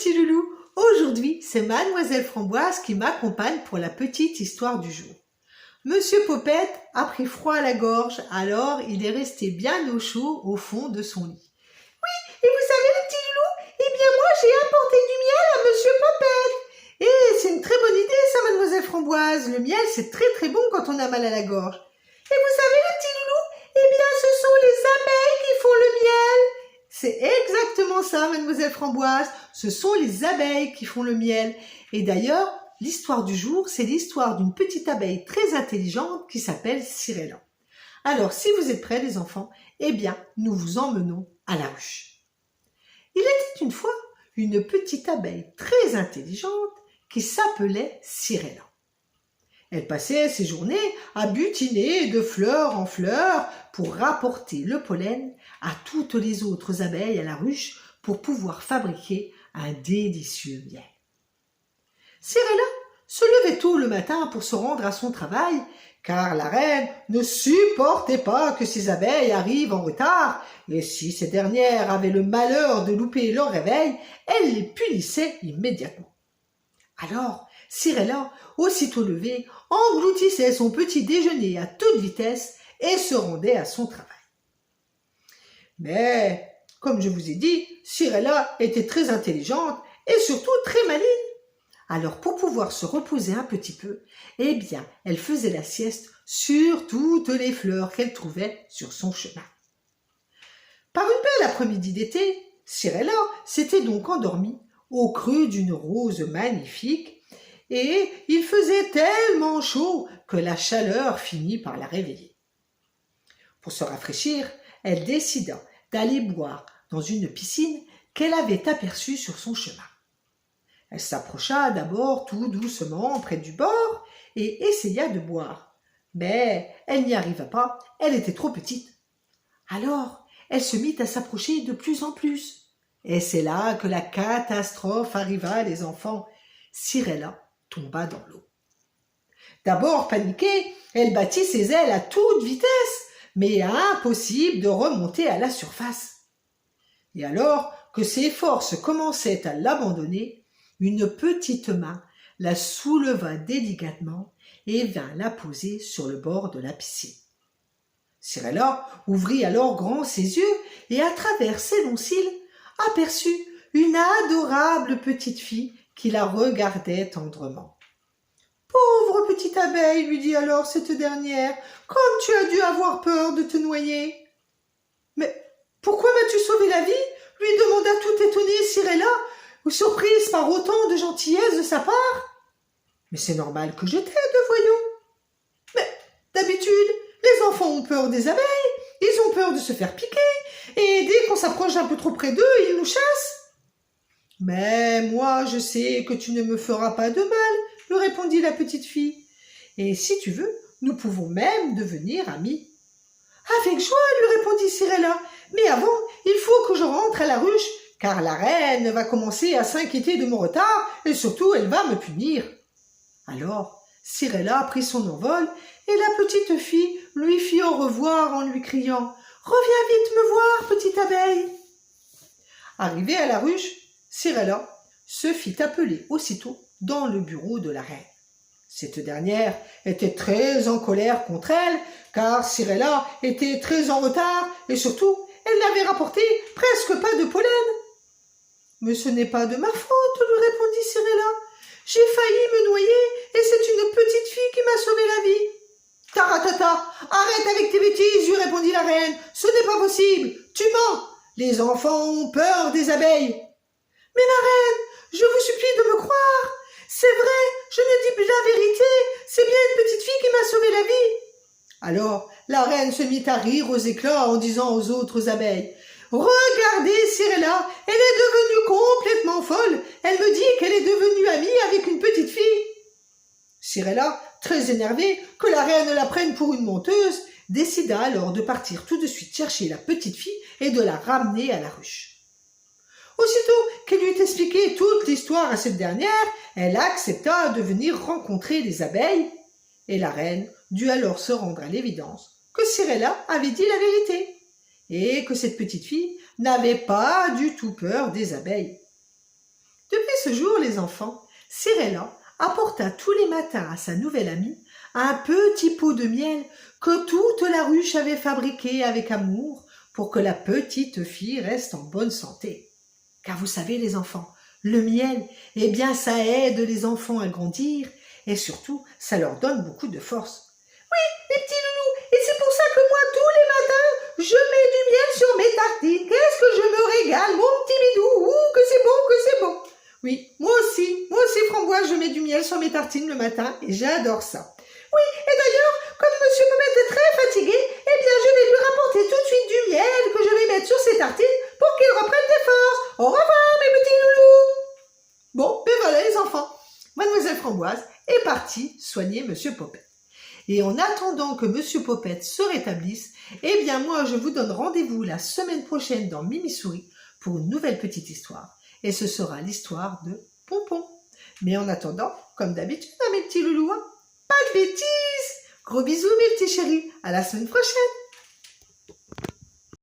petits loulous, aujourd'hui c'est Mademoiselle Framboise qui m'accompagne pour la petite histoire du jour. Monsieur Popette a pris froid à la gorge, alors il est resté bien au chaud au fond de son lit. Et vous savez les petits loulous, eh bien moi j'ai apporté du miel à Monsieur Popette. Et c'est une très bonne idée ça Mademoiselle Framboise, le miel c'est très bon quand on a mal à la gorge. Et vous savez les petits loulous, eh bien ce sont les abeilles qui font le miel. C'est exactement ça, Mademoiselle Framboise. Ce sont les abeilles qui font le miel. Et d'ailleurs, l'histoire du jour, c'est l'histoire d'une petite abeille très intelligente qui s'appelle Cirella. Alors, si vous êtes prêts, les enfants, eh bien, nous vous emmenons à la ruche. Il était une fois une petite abeille très intelligente qui s'appelait Cirella. Elle passait ses journées à butiner de fleur en fleur pour rapporter le pollen à toutes les autres abeilles à la ruche pour pouvoir fabriquer un délicieux miel. Cirella se levait tôt le matin pour se rendre à son travail, car la reine ne supportait pas que ses abeilles arrivent en retard, et si ces dernières avaient le malheur de louper leur réveil, elle les punissait immédiatement. Alors, Cirella, aussitôt levée, engloutissait son petit déjeuner à toute vitesse et se rendait à son travail. Mais, comme je vous ai dit, Cirella était très intelligente et surtout très maligne. Alors, pour pouvoir se reposer un petit peu, eh bien, elle faisait la sieste sur toutes les fleurs qu'elle trouvait sur son chemin. Par une belle après-midi d'été, Cirella s'était donc endormie au creux d'une rose magnifique et il faisait tellement chaud que la chaleur finit par la réveiller. Pour se rafraîchir, elle décida d'aller boire dans une piscine qu'elle avait aperçue sur son chemin. Elle s'approcha d'abord tout doucement près du bord et essaya de boire. Mais elle n'y arriva pas, elle était trop petite. Alors, elle se mit à s'approcher de plus en plus. Et c'est là que la catastrophe arriva, les enfants. Cirella tomba dans l'eau. D'abord paniquée, elle battit ses ailes à toute vitesse, mais impossible de remonter à la surface. Et alors que ses forces commençaient à l'abandonner, une petite main la souleva délicatement et vint la poser sur le bord de la piscine. Cirella ouvrit alors grand ses yeux et à travers ses longs cils aperçut une adorable petite fille qui la regardait tendrement. « Pauvre petite abeille, lui dit alors cette dernière, comme tu as dû avoir peur de te noyer. »« Mais pourquoi m'as-tu sauvé la vie ?» lui demanda tout étonnée Cirella, surprise par autant de gentillesse de sa part. « Mais c'est normal que je t'aide, voyons. »« Mais d'habitude, les enfants ont peur des abeilles, ils ont peur de se faire piquer, et dès qu'on s'approche un peu trop près d'eux, ils nous chassent. »« Mais moi, je sais que tu ne me feras pas de mal, » lui répondit la petite fille. « Et si tu veux, nous pouvons même devenir amis. »« Avec joie, » lui répondit Cirella. « Mais avant, il faut que je rentre à la ruche, car la reine va commencer à s'inquiéter de mon retard, et surtout, elle va me punir. » Alors, Cirella prit son envol, et la petite fille lui fit au revoir en lui criant « Reviens vite me voir, petite abeille !» Arrivée à la ruche, Cirella se fit appeler aussitôt dans le bureau de la reine. Cette dernière était très en colère contre elle, car Cirella était très en retard et surtout, elle n'avait rapporté presque pas de pollen. « Mais ce n'est pas de ma faute, » lui répondit Cirella. « J'ai failli me noyer et c'est une petite fille qui m'a sauvé la vie. »« Taratata, arrête avec tes bêtises, » lui répondit la reine. « Ce n'est pas possible, tu mens. Les enfants ont peur des abeilles. »« Mais ma reine, je vous supplie de me croire. C'est vrai, je ne dis la vérité, c'est bien une petite fille qui m'a sauvé la vie. » Alors la reine se mit à rire aux éclats en disant aux autres abeilles « Regardez Cirella, elle est devenue complètement folle. Elle me dit qu'elle est devenue amie avec une petite fille. » Cirella, très énervée que la reine la prenne pour une menteuse, décida alors de partir tout de suite chercher la petite fille et de la ramener à la ruche. Aussitôt qu'elle lui eut expliqué toute l'histoire à cette dernière, elle accepta de venir rencontrer les abeilles, et la reine dut alors se rendre à l'évidence que Cirella avait dit la vérité, et que cette petite fille n'avait pas du tout peur des abeilles. De ce jour, les enfants, Cirella apporta tous les matins à sa nouvelle amie un petit pot de miel que toute la ruche avait fabriqué avec amour pour que la petite fille reste en bonne santé. Car vous savez, les enfants, le miel, eh bien, ça aide les enfants à grandir et surtout, ça leur donne beaucoup de force. Oui, les petits loulous, et c'est pour ça que moi, tous les matins, je mets du miel sur mes tartines. Qu'est-ce que je me régale, mon petit bidou. Ouh, que c'est bon, que c'est bon. Oui, moi aussi, Framboise, je mets du miel sur mes tartines le matin et j'adore ça. Oui, et d'ailleurs, comme Monsieur Pommette est très fatigué, eh bien, je vais lui rapporter tout de suite du miel que je vais mettre sur ses tartines pour qu'il reprenne des forces. Au revoir, mes petits loulous. Bon, ben voilà les enfants. Mademoiselle Framboise est partie soigner Monsieur Poppet. Et en attendant que Monsieur Poppet se rétablisse, eh bien moi je vous donne rendez-vous la semaine prochaine dans Mimi Souris pour une nouvelle petite histoire. Et ce sera l'histoire de Pompon. Mais en attendant, comme d'habitude, mes petits loulous, pas de bêtises. Gros bisous mes petits chéris, à la semaine prochaine.